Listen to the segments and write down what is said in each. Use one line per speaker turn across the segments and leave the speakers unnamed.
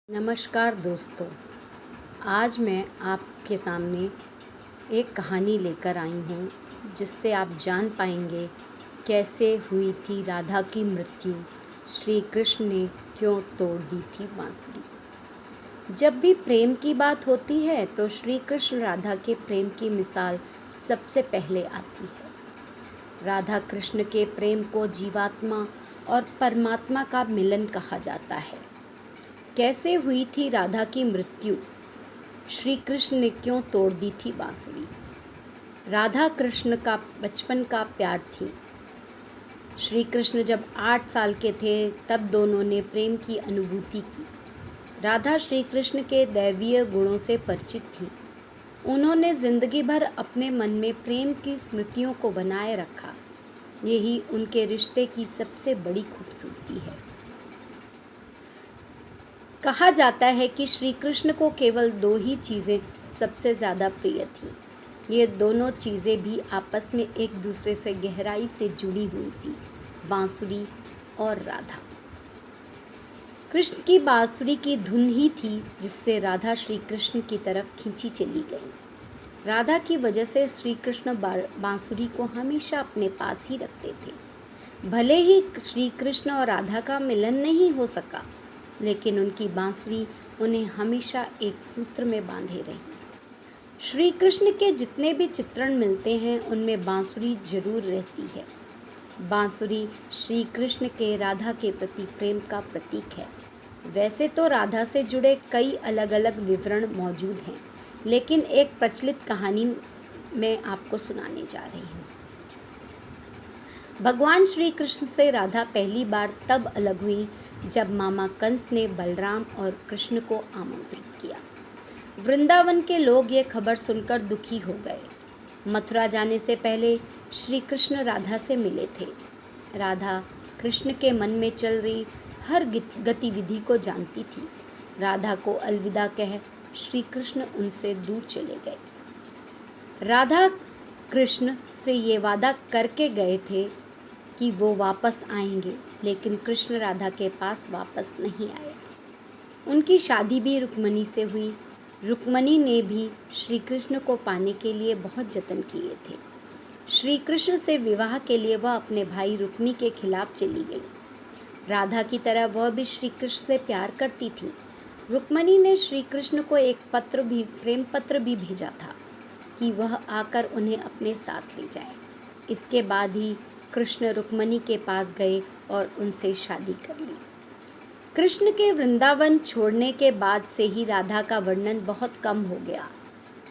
नमस्कार दोस्तों। आज मैं आपके सामने एक कहानी लेकर आई हूँ जिससे आप जान पाएंगे कैसे हुई थी राधा की मृत्यु, श्री कृष्ण ने क्यों तोड़ दी थी बांसुरी। जब भी प्रेम की बात होती है तो श्री कृष्ण राधा के प्रेम की मिसाल सबसे पहले आती है। राधा कृष्ण के प्रेम को जीवात्मा और परमात्मा का मिलन कहा जाता है। कैसे हुई थी राधा की मृत्यु, श्री कृष्ण ने क्यों तोड़ दी थी बांसुरी। राधा कृष्ण का बचपन का प्यार थी। श्री कृष्ण जब 8 साल के थे तब दोनों ने प्रेम की अनुभूति की। राधा श्री कृष्ण के दैवीय गुणों से परिचित थी। उन्होंने जिंदगी भर अपने मन में प्रेम की स्मृतियों को बनाए रखा। यही उनके रिश्ते की सबसे बड़ी खूबसूरती है। कहा जाता है कि श्री कृष्ण को केवल 2 ही चीज़ें सबसे ज़्यादा प्रिय थीं। ये दोनों चीज़ें भी आपस में एक दूसरे से गहराई से जुड़ी हुई थी, बांसुरी और राधा। कृष्ण की बांसुरी की धुन ही थी जिससे राधा श्री कृष्ण की तरफ खींची चली गई। राधा की वजह से श्री कृष्ण बांसुरी को हमेशा अपने पास ही रखते थे। भले ही श्री कृष्ण और राधा का मिलन नहीं हो सका, लेकिन उनकी बांसुरी उन्हें हमेशा एक सूत्र में बांधे रही। श्री कृष्ण के जितने भी चित्रण मिलते हैं उनमें बांसुरी जरूर रहती है। बांसुरी श्री कृष्ण के राधा के प्रति प्रेम का प्रतीक है। वैसे तो राधा से जुड़े कई अलग अलग विवरण मौजूद हैं, लेकिन एक प्रचलित कहानी मैं आपको सुनाने जा रही हूँ। भगवान श्री कृष्ण से राधा पहली बार तब अलग हुई जब मामा कंस ने बलराम और कृष्ण को आमंत्रित किया। वृंदावन के लोग ये खबर सुनकर दुखी हो गए। मथुरा जाने से पहले श्री कृष्ण राधा से मिले थे। राधा कृष्ण के मन में चल रही हर गतिविधि को जानती थी। राधा को अलविदा कह श्री कृष्ण उनसे दूर चले गए। राधा कृष्ण से ये वादा करके गए थे कि वो वापस आएंगे, लेकिन कृष्ण राधा के पास वापस नहीं आए। उनकी शादी भी रुक्मणी से हुई। रुक्मणी ने भी श्री कृष्ण को पाने के लिए बहुत जतन किए थे। श्री कृष्ण से विवाह के लिए वह अपने भाई रुक्मी के खिलाफ चली गई। राधा की तरह वह भी श्री कृष्ण से प्यार करती थी। रुक्मणी ने श्री कृष्ण को एक प्रेम पत्र भी भेजा था कि वह आकर उन्हें अपने साथ ले जाए। इसके बाद ही कृष्ण रुक्मणी के पास गए और उनसे शादी कर ली। कृष्ण के वृंदावन छोड़ने के बाद से ही राधा का वर्णन बहुत कम हो गया।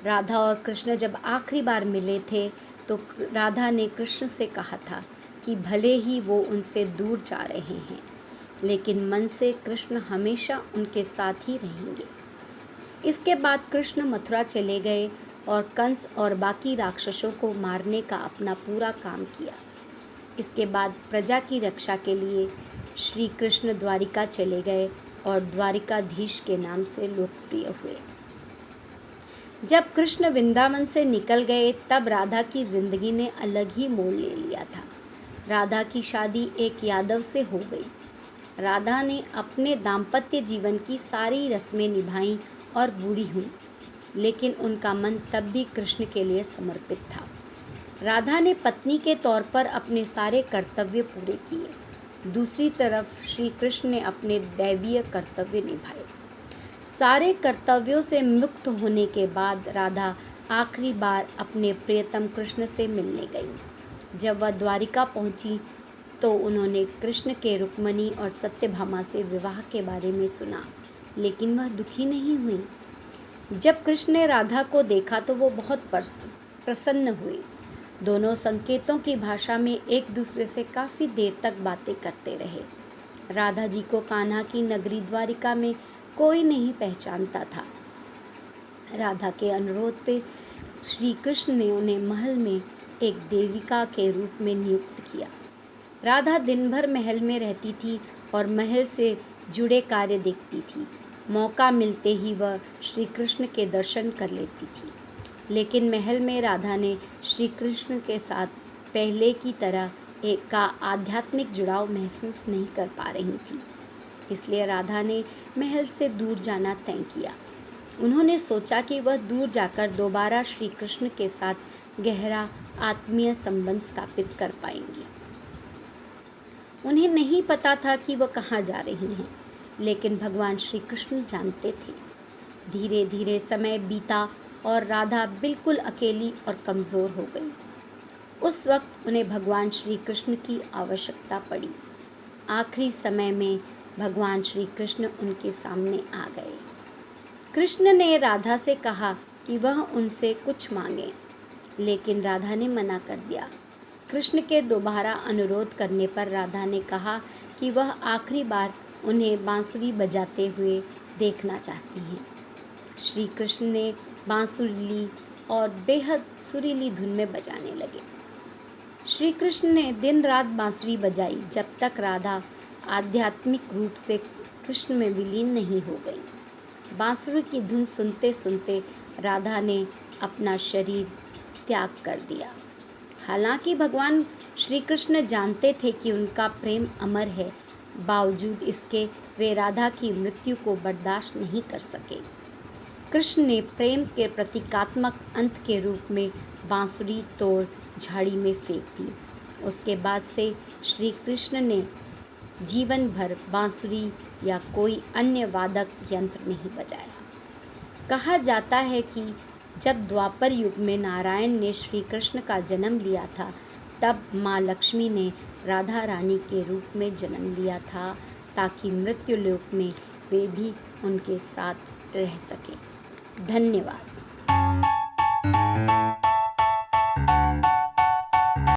राधा और कृष्ण जब आखिरी बार मिले थे तो राधा ने कृष्ण से कहा था कि भले ही वो उनसे दूर जा रहे हैं, लेकिन मन से कृष्ण हमेशा उनके साथ ही रहेंगे। इसके बाद कृष्ण मथुरा चले गए और कंस और बाकी राक्षसों को मारने का अपना पूरा काम किया। इसके बाद प्रजा की रक्षा के लिए श्री कृष्ण द्वारिका चले गए और द्वारिकाधीश के नाम से लोकप्रिय हुए। जब कृष्ण वृंदावन से निकल गए तब राधा की जिंदगी ने अलग ही मोड़ ले लिया था। राधा की शादी एक यादव से हो गई। राधा ने अपने दाम्पत्य जीवन की सारी रस्में निभाईं और बूढ़ी हुई, लेकिन उनका मन तब भी कृष्ण के लिए समर्पित था। राधा ने पत्नी के तौर पर अपने सारे कर्तव्य पूरे किए। दूसरी तरफ श्री कृष्ण ने अपने दैवीय कर्तव्य निभाए। सारे कर्तव्यों से मुक्त होने के बाद राधा आखिरी बार अपने प्रियतम कृष्ण से मिलने गई। जब वह द्वारिका पहुंची तो उन्होंने कृष्ण के रुक्मणी और सत्यभामा से विवाह के बारे में सुना, लेकिन वह दुखी नहीं हुई। जब कृष्ण ने राधा को देखा तो वो बहुत प्रसन्न हुए। दोनों संकेतों की भाषा में एक दूसरे से काफ़ी देर तक बातें करते रहे। राधा जी को कान्हा की नगरी द्वारिका में कोई नहीं पहचानता था। राधा के अनुरोध पे श्री कृष्ण ने उन्हें महल में एक देविका के रूप में नियुक्त किया। राधा दिन भर महल में रहती थी और महल से जुड़े कार्य देखती थी। मौका मिलते ही वह श्री कृष्ण के दर्शन कर लेती थी, लेकिन महल में राधा ने श्री कृष्ण के साथ पहले की तरह एक का आध्यात्मिक जुड़ाव महसूस नहीं कर पा रही थी। इसलिए राधा ने महल से दूर जाना तय किया। उन्होंने सोचा कि वह दूर जाकर दोबारा श्री कृष्ण के साथ गहरा आत्मीय संबंध स्थापित कर पाएंगी। उन्हें नहीं पता था कि वह कहाँ जा रही हैं, लेकिन भगवान श्री कृष्ण जानते थे। धीरे धीरे समय बीता और राधा बिल्कुल अकेली और कमज़ोर हो गई। उस वक्त उन्हें भगवान श्री कृष्ण की आवश्यकता पड़ी। आखिरी समय में भगवान श्री कृष्ण उनके सामने आ गए। कृष्ण ने राधा से कहा कि वह उनसे कुछ मांगे, लेकिन राधा ने मना कर दिया। कृष्ण के दोबारा अनुरोध करने पर राधा ने कहा कि वह आखिरी बार उन्हें बांसुरी बजाते हुए देखना चाहती हैं। श्री कृष्ण ने बांसुरी ली और बेहद सुरीली धुन में बजाने लगे। श्री कृष्ण ने दिन रात बांसुरी बजाई जब तक राधा आध्यात्मिक रूप से कृष्ण में विलीन नहीं हो गई। बांसुरी की धुन सुनते सुनते राधा ने अपना शरीर त्याग कर दिया। हालांकि भगवान श्री कृष्ण जानते थे कि उनका प्रेम अमर है, बावजूद इसके वे राधा की मृत्यु को बर्दाश्त नहीं कर सके। कृष्ण ने प्रेम के प्रतीकात्मक अंत के रूप में बांसुरी तोड़ झाड़ी में फेंक दी। उसके बाद से श्री कृष्ण ने जीवन भर बांसुरी या कोई अन्य वादक यंत्र नहीं बजाया। कहा जाता है कि जब द्वापर युग में नारायण ने श्री कृष्ण का जन्म लिया था, तब माँ लक्ष्मी ने राधा रानी के रूप में जन्म लिया था, ताकि मृत्युलोक में वे भी उनके साथ रह सकें। धन्यवाद।